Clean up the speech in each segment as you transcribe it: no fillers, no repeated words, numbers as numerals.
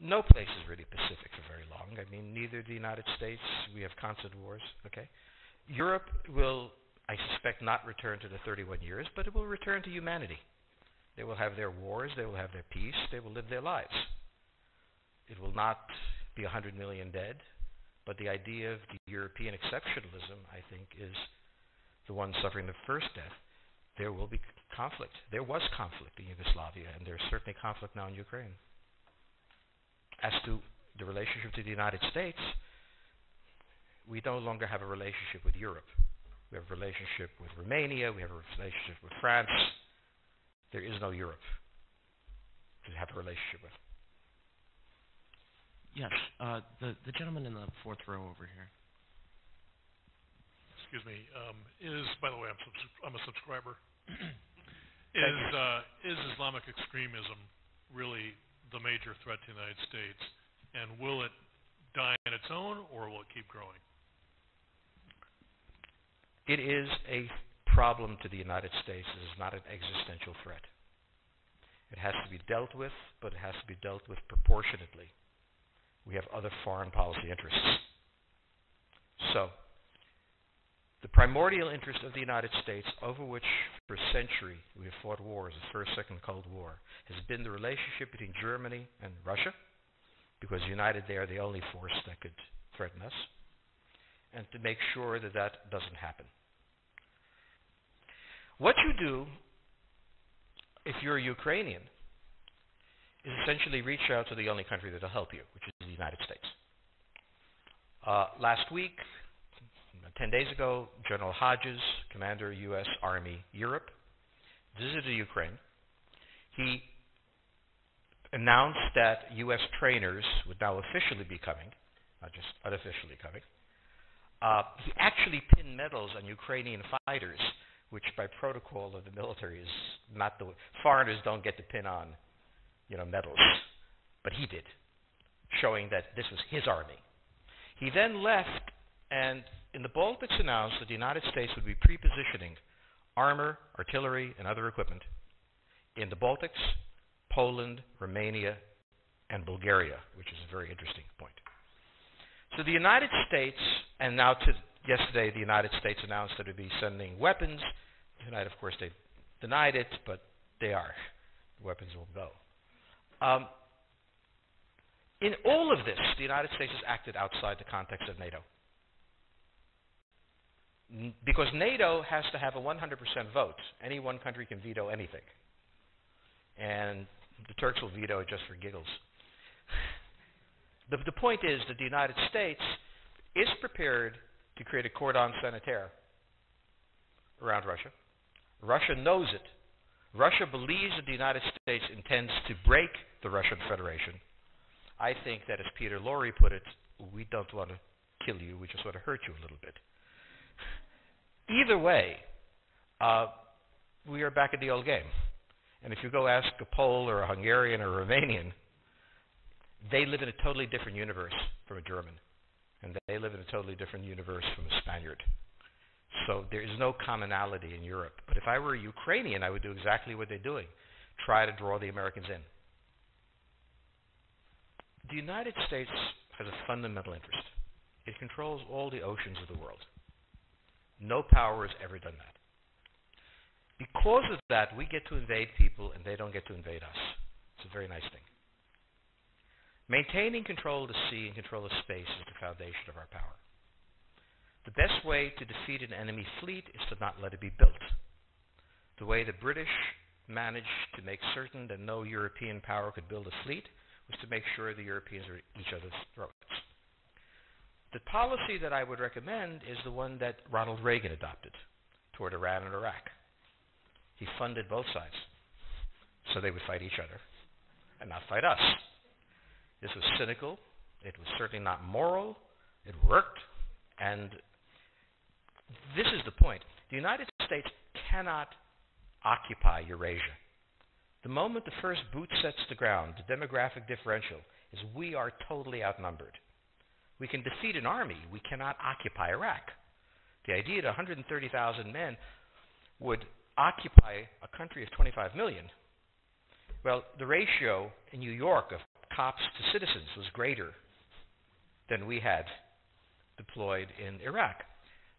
no place is really Pacific for very long. I mean, neither the United States, we have constant wars, okay? Europe will, I suspect, not return to the 31 years, but it will return to humanity. They will have their wars, they will have their peace, they will live their lives. It will not be 100 million dead, but the idea of the European exceptionalism, I think, is the one suffering the first death. There will be conflict. There was conflict in Yugoslavia, and there's certainly conflict now in Ukraine. As to the relationship to the United States, we no longer have a relationship with Europe. We have a relationship with Romania, we have a relationship with France. There is no Europe to have a relationship with. Yes, the gentleman in the fourth row over here. Excuse me. By the way, I'm a subscriber. Is Islamic extremism really the major threat to the United States, and will it die on its own, or will it keep growing? It is a problem to the United States. It is not an existential threat. It has to be dealt with, but it has to be dealt with proportionately. We have other foreign policy interests. So, the primordial interest of the United States, over which for a century we have fought wars, the First, Second Cold War, has been the relationship between Germany and Russia, because united they are the only force that could threaten us, and to make sure that that doesn't happen. What you do, if you're a Ukrainian, is essentially reach out to the only country that will help you, which is the United States. Last week, 10 days ago, General Hodges, Commander U.S. Army Europe, visited Ukraine. He announced that U.S. trainers would now officially be coming, not just unofficially coming. He actually pinned medals on Ukrainian fighters, which by protocol of the military is not the way. Foreigners don't get to pin on, medals, but he did, showing that this was his army. He then left, and in the Baltics announced that the United States would be pre-positioning armor, artillery, and other equipment in the Baltics, Poland, Romania, and Bulgaria, which is a very interesting point. So the United States, and now yesterday the United States announced that it would be sending weapons. Tonight, of course, they denied it, but they are. The weapons will go. In all of this, the United States has acted outside the context of NATO. Because NATO has to have a 100% vote. Any one country can veto anything. And the Turks will veto it just for giggles. The point is that the United States is prepared to create a cordon sanitaire around Russia. Russia knows it. Russia believes that the United States intends to break the Russian Federation. I think that, as Peter Lorre put it, we don't want to kill you, we just want to hurt you a little bit. Either way, we are back at the old game. And if you go ask a Pole or a Hungarian or a Romanian, they live in a totally different universe from a German. And they live in a totally different universe from a Spaniard. So there is no commonality in Europe. But if I were a Ukrainian, I would do exactly what they're doing. Try to draw the Americans in. The United States has a fundamental interest. It controls all the oceans of the world. No power has ever done that. Because of that, we get to invade people and they don't get to invade us. It's a very nice thing. Maintaining control of the sea and control of space is the foundation of our power. The best way to defeat an enemy fleet is to not let it be built. The way the British managed to make certain that no European power could build a fleet was to make sure the Europeans were at each other's throats. The policy that I would recommend is the one that Ronald Reagan adopted toward Iran and Iraq. He funded both sides so they would fight each other and not fight us. This was cynical. It was certainly not moral. It worked. And this is the point. The United States cannot occupy Eurasia. The moment the first boot sets the ground, the demographic differential is we are totally outnumbered. We can defeat an army. We cannot occupy Iraq. The idea that 130,000 men would occupy a country of 25 million, well, the ratio in New York of cops to citizens was greater than we had deployed in Iraq.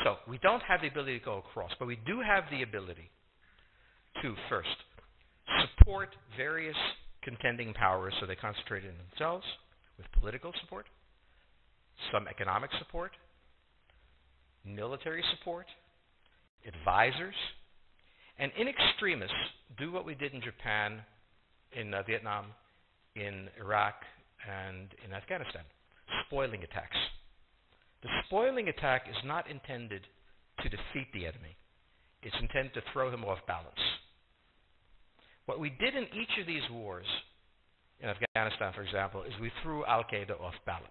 So we don't have the ability to go across, but we do have the ability to, first, support various contending powers so they concentrate in themselves with political support, some economic support, military support, advisors, and in extremis, do what we did in Japan, in Vietnam, in Iraq, and in Afghanistan, spoiling attacks. The spoiling attack is not intended to defeat the enemy. It's intended to throw him off balance. What we did in each of these wars, in Afghanistan, for example, is we threw Al-Qaeda off balance.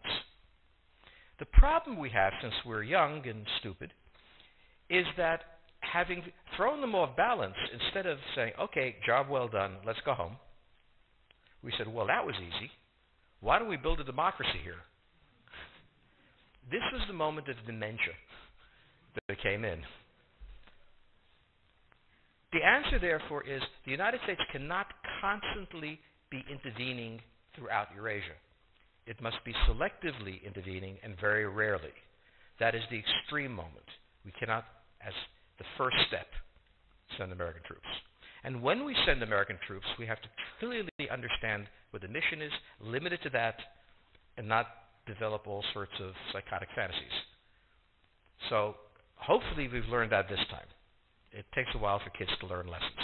The problem we have, since we're young and stupid, is that having thrown them off balance, instead of saying, okay, job well done, let's go home, we said, well, that was easy. Why don't we build a democracy here? This was the moment of dementia that came in. The answer, therefore, is the United States cannot constantly be intervening throughout Eurasia. It must be selectively intervening and very rarely. That is the extreme moment. We cannot, as the first step, send American troops. And when we send American troops, we have to clearly understand what the mission is, limit it to that, and not develop all sorts of psychotic fantasies. So hopefully we've learned that this time. It takes a while for kids to learn lessons.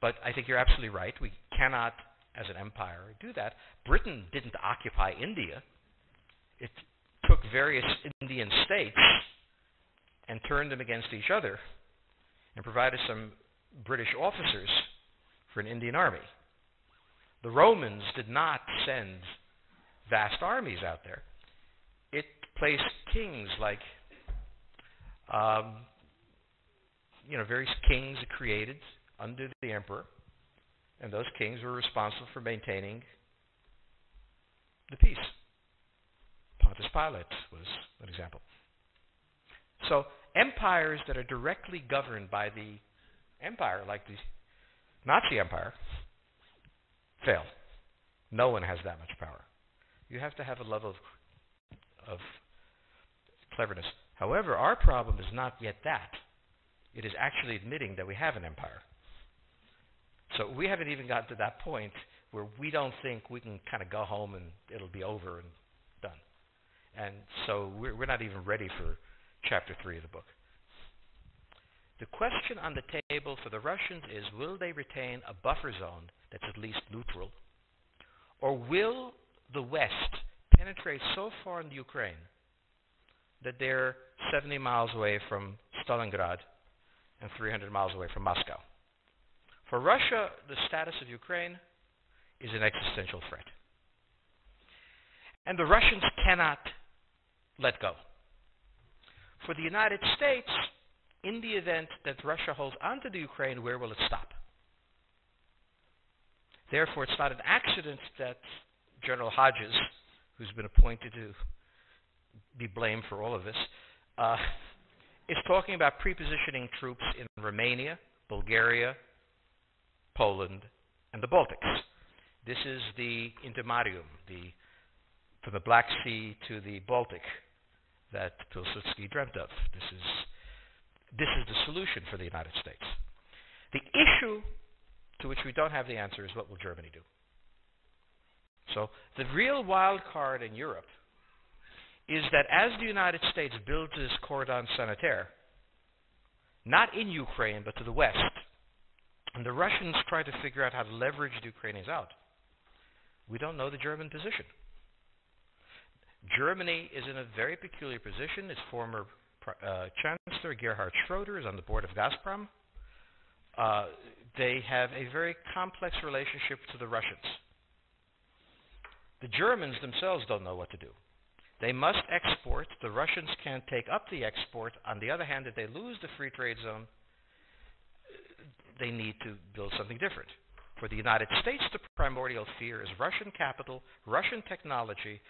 But I think you're absolutely right. We cannot, as an empire, do that. Britain didn't occupy India. It took various Indian states and turned them against each other and provided some British officers for an Indian army. The Romans did not send vast armies out there. It placed kings like, various kings it created under the emperor, and those kings were responsible for maintaining the peace. Pontius Pilate was an example. So empires that are directly governed by the empire, like the Nazi Empire, fail. No one has that much power. You have to have a level of cleverness. However, our problem is not yet that. It is actually admitting that we have an empire. So we haven't even gotten to that point where we don't think we can kind of go home and it'll be over and done. And so we're not even ready for chapter 3 of the book. The question on the table for the Russians is, will they retain a buffer zone that's at least neutral? Or will the West penetrate so far in the Ukraine that they're 70 miles away from Stalingrad and 300 miles away from Moscow? For Russia, the status of Ukraine is an existential threat. And the Russians cannot let go. For the United States, in the event that Russia holds onto the Ukraine, where will it stop? Therefore, it's not an accident that General Hodges, who's been appointed to be blamed for all of this, is talking about prepositioning troops in Romania, Bulgaria, Poland, and the Baltics. This is the intermarium, from the Black Sea to the Baltic, that Pilsudski dreamt of. This is the solution for the United States. The issue to which we don't have the answer is, what will Germany do? So the real wild card in Europe is that as the United States builds this cordon sanitaire, not in Ukraine, but to the west, and the Russians try to figure out how to leverage the Ukrainians out, we don't know the German position. Germany is in a very peculiar position. Its former Chancellor, Gerhard Schroeder, is on the board of Gazprom. They have a very complex relationship to the Russians. The Germans themselves don't know what to do. They must export. The Russians can't take up the export. On the other hand, if they lose the free trade zone, they need to build something different. For the United States, the primordial fear is Russian capital, Russian technology,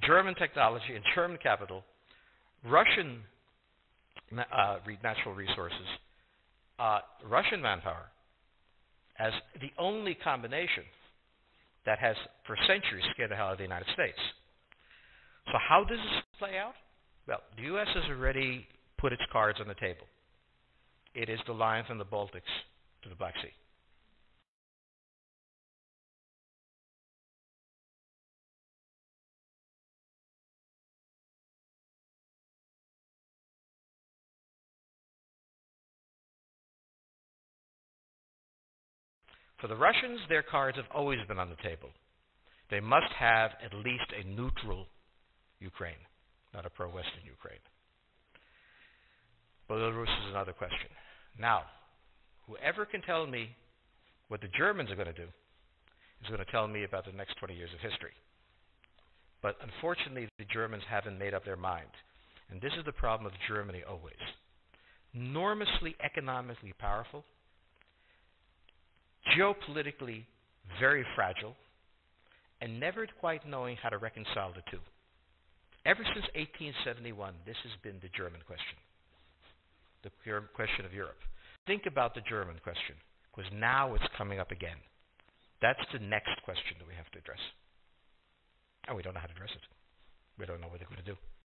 German technology and German capital, Russian natural resources, Russian manpower, as the only combination that has for centuries scared the hell out of the United States. So how does this play out? Well, the U.S. has already put its cards on the table. It is the line from the Baltics to the Black Sea. For the Russians, their cards have always been on the table. They must have at least a neutral Ukraine, not a pro-Western Ukraine. Belarus is another question. Now, whoever can tell me what the Germans are going to do is going to tell me about the next 20 years of history. But unfortunately, the Germans haven't made up their mind. And this is the problem of Germany always. Enormously economically powerful, geopolitically very fragile, and never quite knowing how to reconcile the two. Ever since 1871, this has been the German question, the question of Europe. Think about the German question, because now it's coming up again. That's the next question that we have to address. And we don't know how to address it. We don't know what they're going to do.